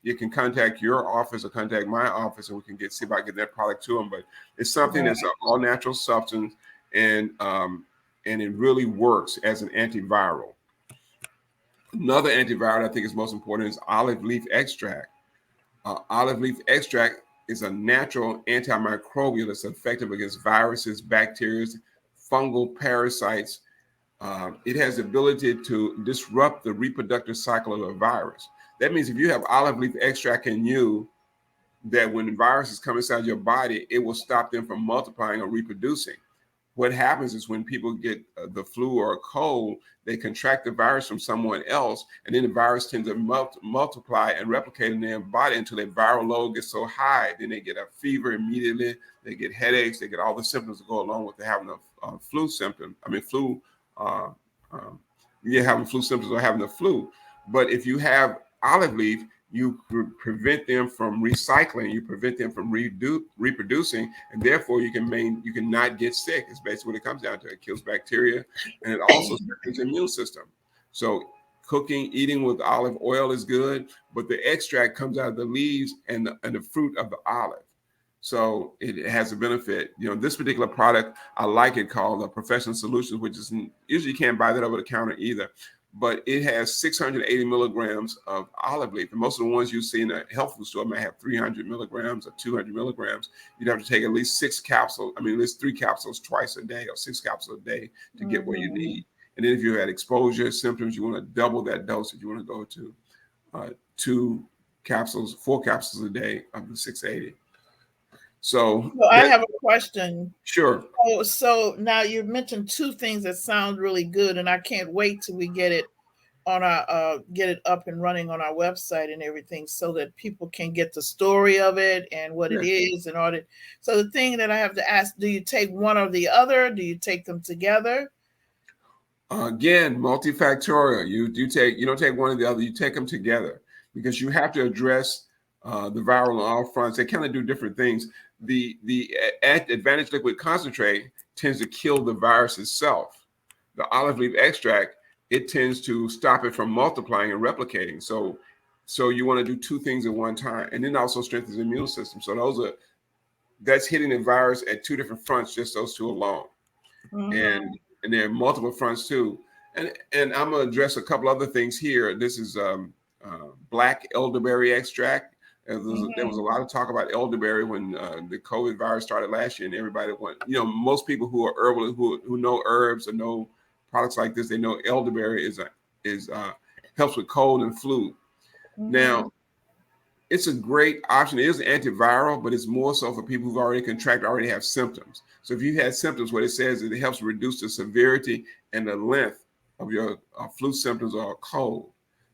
You can contact your office or contact my office, and we can see if I can get that product to them. But it's something Right. that's an all natural substance, and it really works as an antiviral. Another antiviral I think is most important is olive leaf extract. Olive leaf extract is a natural antimicrobial that's effective against viruses, bacteria, fungal parasites. It has the ability to disrupt the reproductive cycle of a virus. That means if you have olive leaf extract in you, that when the viruses come inside your body, it will stop them from multiplying or reproducing. What happens is when people get the flu or a cold, they contract the virus from someone else, and then the virus tends to multiply and replicate in their body until their viral load gets so high. Then they get a fever immediately. They get headaches. They get all the symptoms that go along with having a flu symptom. I mean, flu. Uh, um, you're having flu symptoms or having the flu. But if you have olive leaf, you prevent them from recycling, you prevent them from reproducing, and therefore you can not get sick. It's basically what it comes down to. It kills bacteria, and it also strengthens the immune system. So cooking, eating with olive oil is good, but the extract comes out of the leaves and the fruit of the olive. So it has a benefit. This particular product, I like it, called Professional Solutions, which is usually you can't buy that over the counter either. But it has 680 milligrams of olive leaf. And most of the ones you see in a health food store might have 300 milligrams or 200 milligrams. You'd have to take at least 6 capsules, at least 3 capsules twice a day or 6 capsules a day to get what you need. And then if you had exposure symptoms, you want to double that dosage. You want to go to 4 capsules a day of the 680. So I have a question. Sure. So now you mentioned 2 things that sound really good, and I can't wait till we get it on our get it up and running on our website and everything, so that people can get the story of it and what it is and all that. So the thing that I have to ask: do you take one or the other? Do you take them together? Again, multifactorial. You don't take one or the other. You take them together because you have to address the viral on all fronts. They kind of do different things. The advantage liquid concentrate tends to kill the virus itself. The olive leaf extract, it tends to stop it from multiplying and replicating. So you want to do 2 things at one time, and then also strengthens the immune system. So that's hitting the virus at 2 different fronts, just those 2 alone. And there are multiple fronts too. And I'm going to address a couple other things here. This is black elderberry extract. There was a lot of talk about elderberry when the COVID virus started last year, and everybody most people who are herbalists who know herbs and know products like this, they know elderberry helps with cold and flu. Now, it's a great option. It is an antiviral, but it's more so for people who've already contracted, already have symptoms. So if you've had symptoms, what it says is it helps reduce the severity and the length of your flu symptoms or a cold.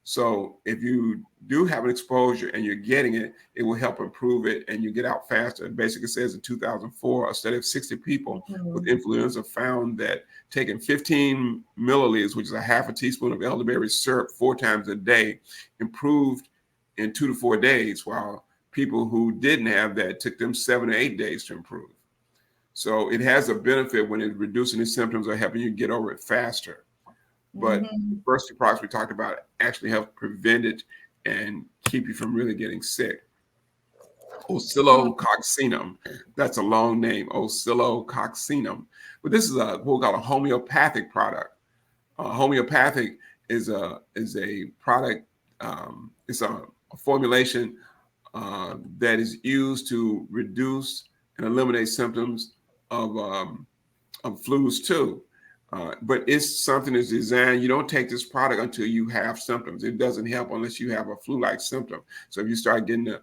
So if you do have an exposure and you're getting it, it will help improve it and you get out faster. It basically says in 2004, a study of 60 people with influenza found that taking 15 milliliters, which is a half a teaspoon of elderberry syrup 4 times a day, improved in 2 to 4 days, while people who didn't have that took them 7 or 8 days to improve. So it has a benefit when it's reducing the symptoms or helping you get over it faster. But the first 2 products we talked about actually help prevent it and keep you from really getting sick. Oscillococcinum. That's a long name, oscillococcinum. But this is what we call a homeopathic product. Homeopathic is a product. It's a formulation that is used to reduce and eliminate symptoms of flus too. But it's something that's designed, you don't take this product until you have symptoms. It doesn't help unless you have a flu-like symptom. So if you start getting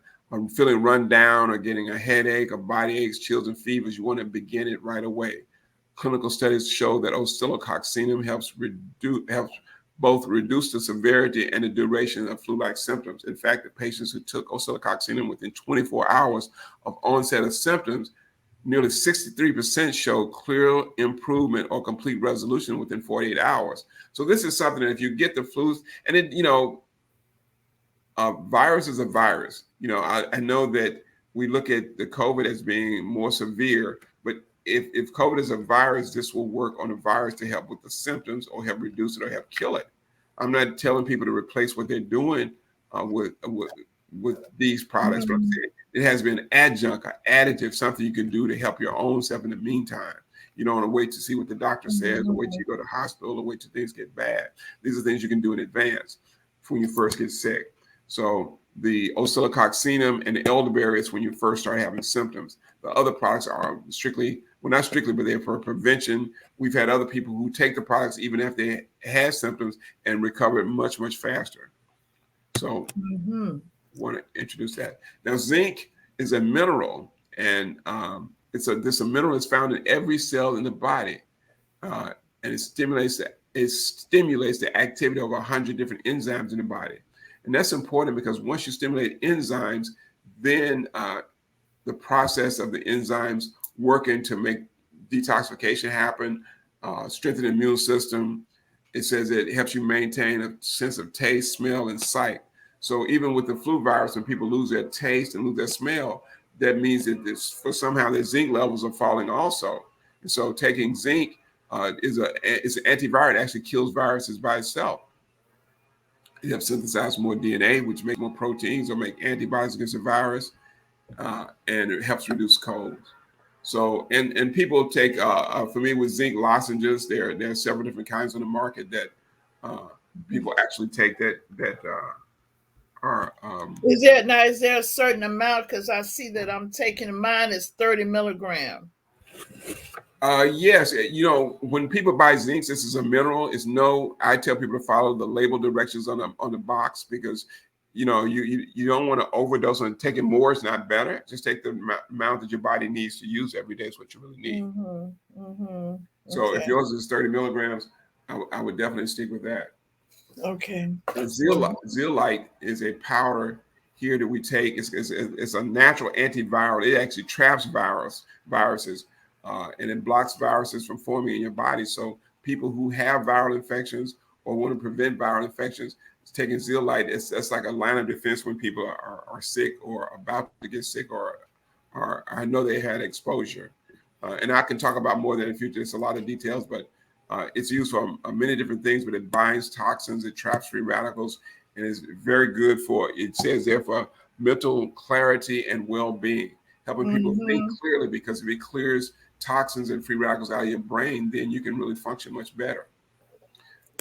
feeling run down or getting a headache or body aches, chills, and fevers, you want to begin it right away. Clinical studies show that oscillococcinum helps both reduce the severity and the duration of flu-like symptoms. In fact, the patients who took oscillococcinum within 24 hours of onset of symptoms, nearly 63% showed clear improvement or complete resolution within 48 hours. So this is something that if you get the flu, and a virus is a virus. I know that we look at the COVID as being more severe, but if COVID is a virus, this will work on a virus to help with the symptoms or help reduce it or help kill it. I'm not telling people to replace what they're doing with these products, but I'm saying it has been an adjunct, an additive, something you can do to help your own self in the meantime. You don't want to wait to see what the doctor says or wait till you go to the hospital or wait till things get bad. These are things you can do in advance when you first get sick. So The oscillococcinum and the elderberry is when you first start having symptoms. The other products are strictly, well, not strictly, but they're for prevention. We've had other people who take the products even if they had symptoms and recover much, much faster. So Mm-hmm. want to introduce that. Now, zinc is a mineral, and this a mineral that's found in every cell in the body, uh, and it stimulates the activity of 100 different enzymes in the body, and that's important because once you stimulate enzymes, then the process of the enzymes working to make detoxification happen, strengthen the immune system. It says it helps you maintain a sense of taste, smell, and sight. So even with the flu virus, when people lose their taste and lose their smell, that means that for somehow their zinc levels are falling also. And so taking zinc is an antiviral. It actually kills viruses by itself. It helps synthesize more DNA, which makes more proteins or make antibodies against the virus, and it helps reduce colds. So, and people take, for me with zinc lozenges, there are several different kinds on the market that uh, people actually take that are Is there a certain amount? Because I see that I'm taking mine is 30 milligram. yes, when people buy zinc, this is a mineral. It's no, I tell people to follow the label directions on the box because you don't want to overdose on it. Taking more is not better. Just take the amount that your body needs to use every day is what you really need. Mm-hmm. Mm-hmm. So if Okay. yours is 30 milligrams, I would definitely stick with that. Okay. Zeolite is a powder here that we take. It's a natural antiviral. It actually traps viruses, and it blocks viruses from forming in your body. So people who have viral infections or want to prevent viral infections, taking zeolite, it's like a line of defense when people are sick or about to get sick or I know they had exposure. And I can talk about more than in the future. It's a lot of details, but it's used for many different things, but it binds toxins, it traps free radicals, and is very good for, it says there, for mental clarity and well-being, helping people think Mm-hmm. clearly, because if it clears toxins and free radicals out of your brain, then you can really function much better.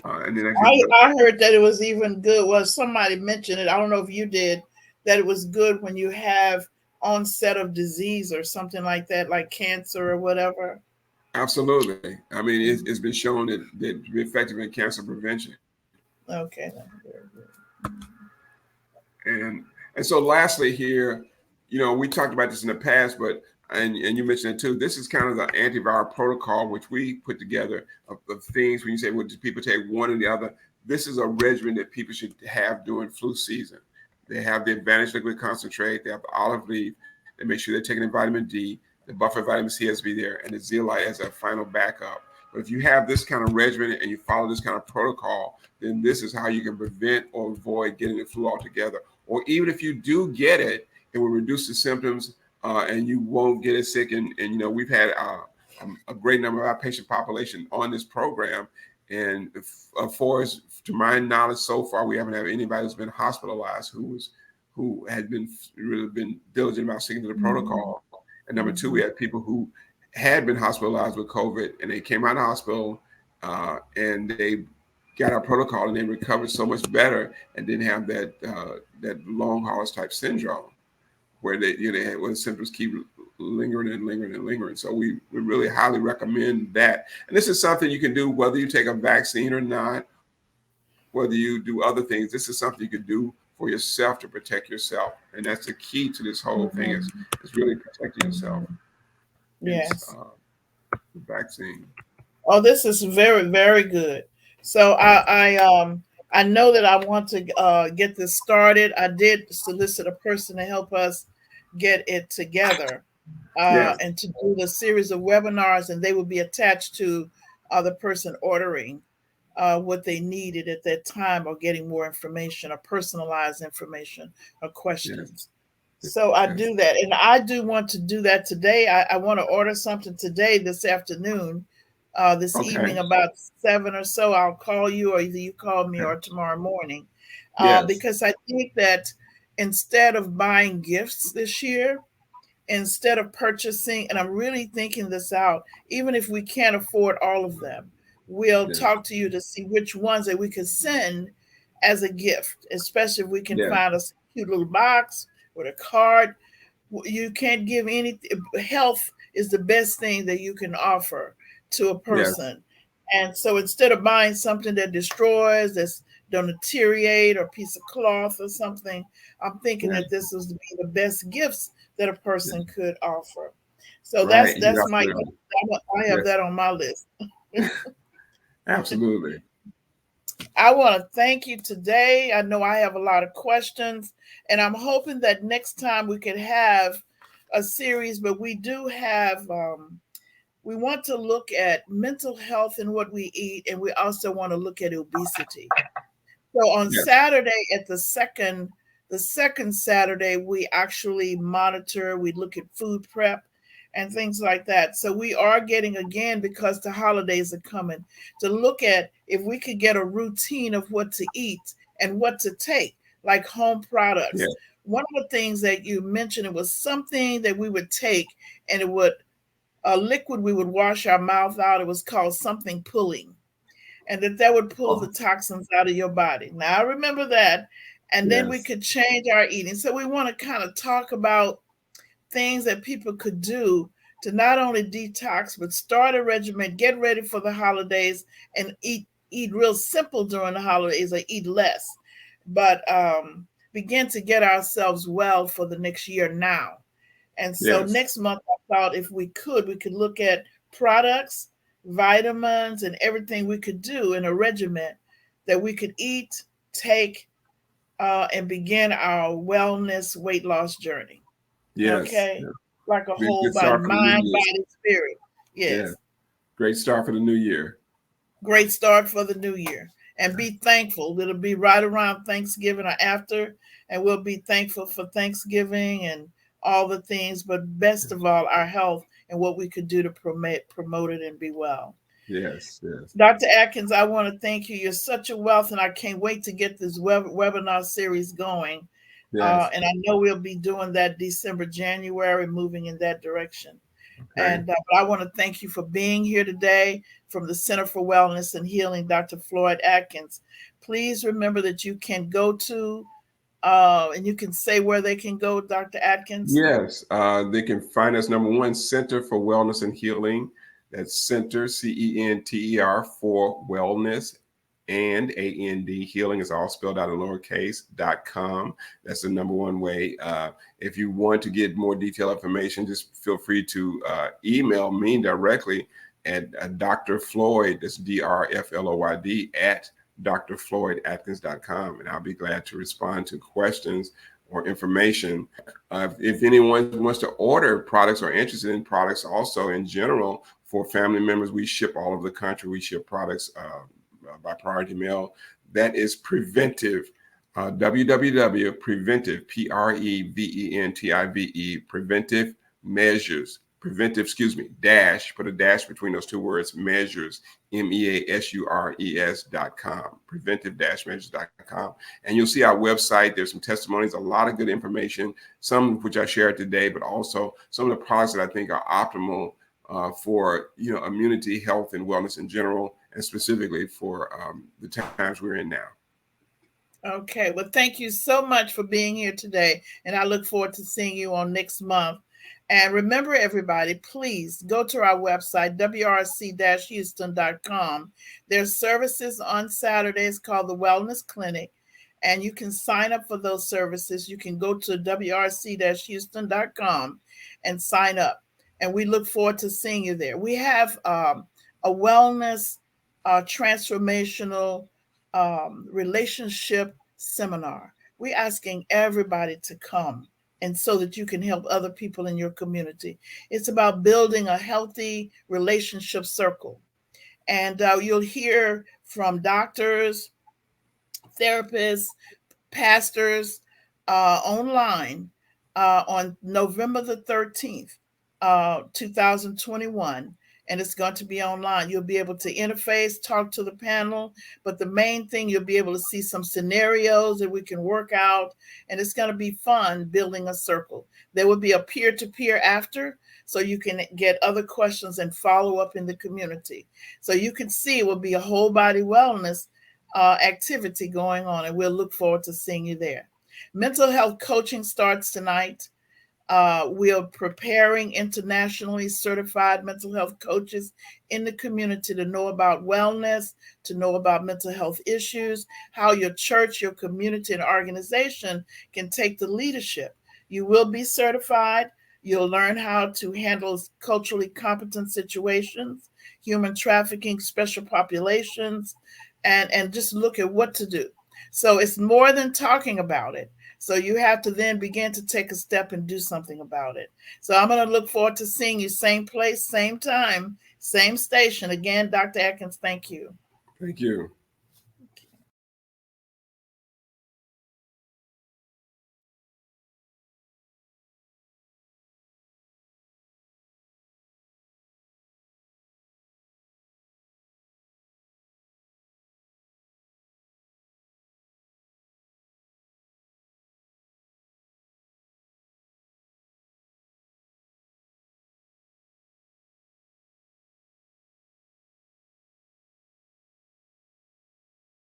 And then actually, I heard that it was even good. Well, somebody mentioned it. I don't know if you did, that it was good when you have onset of disease or something like that, like cancer or whatever. absolutely. I mean, it's Mhm. been shown that to be effective in cancer prevention. Okay, that's very good. And and so lastly here, we talked about this in the past, but and you mentioned it too. This is kind of the antiviral protocol which we put together of things when you say, well, do people take one or the other? This is a regimen that people should have during flu season. They have the advanced liquid concentrate, they have the olive leaf, they make sure they're taking the vitamin D, the buffer vitamin C has to be there, and the zeolite as a final backup. But if you have this kind of regimen and you follow this kind of protocol, then this is how you can prevent or avoid getting the flu altogether. Or even if you do get it, it will reduce the symptoms, and you won't get as sick. And we've had a great number of our patient population on this program. And for us, to my knowledge, so far, we haven't had anybody who's been hospitalized who had been really been diligent about sticking to the Mhm. protocol. And number two, we Mhm. had people who had been hospitalized with COVID and they came out of the hospital, and they got our protocol and they recovered so much better and didn't have that long haulers type syndrome where where the symptoms keep lingering and lingering and lingering. So we really highly recommend that. And this is something you can do whether you take a vaccine or not, whether you do other things. This is something you can do for yourself to protect yourself, and that's the key to this whole thing Mhm. is really protecting yourself. Mhm. Is Yes. the vaccine? Oh, this is very, very good. So Yes, I know that I want to get this started. I did solicit a person to help us get it together, yes, and to do the series of webinars, and they will be attached to the person ordering what they needed at that time, or getting more information or personalized information or yes, questions. So I yes. do that. And I do want to do that today. I want to order something today, this afternoon, this Okay. evening, about 7 or so. I'll call you, or either you call me, Okay. or tomorrow morning, Yes. because I think that instead of buying gifts this year, instead of purchasing, and I'm really thinking this out, even if we can't afford all of them, we'll Yes. talk to you to see which ones that we could send as a gift, especially if we can Yes. find us. cute little box with a card. You can't give any. Health is the best thing that you can offer to a Yes. person. And so instead of buying something that destroys, that's don't deteriorate, or a piece of cloth or something, I'm thinking Yeah. that this is to be the best gifts that a Yeah. person could offer. So Right. that's You're my absolutely gift. right. I have that on my list. Yeah. Absolutely. I want to thank you today. I know I have a lot of questions, and I'm hoping that next time we could have a series, but we do have, we want to look at mental health and what we eat, and we also want to look at obesity. So on Yes. Saturday at the second Saturday, we actually monitor, we look at food prep and things like that. So we are getting, again, because the holidays are coming, to look at if we could get a routine of what to eat and what to take, like home products. Yeah. One of the things that you mentioned, it was something that we would take, and it would, a liquid we would wash our mouth out. It was called something pulling, and that would pull the Oh, toxins out of your body. Now I remember that. And then we yes. could change our eating. So we want to kind of talk about things that people could do to not only detox, but start a regimen, get ready for the holidays, and eat real simple during the holidays, or eat less. But begin to get ourselves well for the next year now. And so Yes. next month, I thought if we could look at products, vitamins, and everything we could do in a regimen that we could eat, take, and begin our wellness weight loss journey. Yes. Okay. Yeah. Like a Be a whole good body, start for the new mind, year. body, spirit. Yeah. Yes. Great start for the new year. Great start for the new year. And be thankful. It'll be right around Thanksgiving or after, and we'll be thankful for Thanksgiving and all the things, but best of all, our health and what we could do to promote it and be well. Yes. Yes. Dr. Atkins, I want to thank you. You're such a wealth, and I can't wait to get this webinar series going. Yes. And I know we'll be doing that December, January, moving in that direction. Okay. And but I want to thank you for being here today from the Center for Wellness and Healing, Dr. Floyd Atkins. Please remember that you can go to, and you can say where they can go, Dr. Atkins. Yes, they can find us number one, Center for Wellness and Healing. That's Center, CENTER, for Wellness and AND. Healing is all spelled out in lowercase.com. That's the number one way. If you want to get more detailed information, just feel free to email me directly at Dr. Floyd, that's DRFLOYD, at drfloydatkins.com. And I'll be glad to respond to questions or information. If anyone wants to order products or interested in products also in general for family members, we ship all over the country. We ship products by priority mail. That is preventive. www.preventive, PREVENTIVE, preventive measures, preventive, excuse me, dash, put a dash between those two words, measures, MEASURES.com, preventive-measures.com. And you'll see our website. There's some testimonies, a lot of good information, some of which I shared today, but also some of the products that I think are optimal for immunity, health, and wellness in general, and specifically for the times we're in now. Okay. Well, thank you so much for being here today. And I look forward to seeing you on next month. And remember, everybody, please go to our website, wrc-houston.com. There's services on Saturdays called the Wellness Clinic, and you can sign up for those services. You can go to wrc-houston.com and sign up. And we look forward to seeing you there. We have a wellness transformational relationship seminar. We're asking everybody to come, and so that you can help other people in your community. It's about building a healthy relationship circle. And you'll hear from doctors, therapists, pastors online on November the 13th, 2021. And it's going to be online. You'll be able to interface, talk to the panel. But the main thing, you'll be able to see some scenarios that we can work out. And it's going to be fun building a circle. There will be a peer to peer after, so you can get other questions and follow up in the community. So you can see it will be a whole body wellness activity going on, and we'll look forward to seeing you there. Mental health coaching starts tonight. We are preparing internationally certified mental health coaches in the community to know about wellness, to know about mental health issues, how your church, your community, and organization can take the leadership. You will be certified. You'll learn how to handle culturally competent situations, human trafficking, special populations, and just look at what to do. So it's more than talking about it. So you have to then begin to take a step and do something about it. So I'm going to look forward to seeing you same place, same time, same station. Again, Dr. Atkins, thank you. Thank you.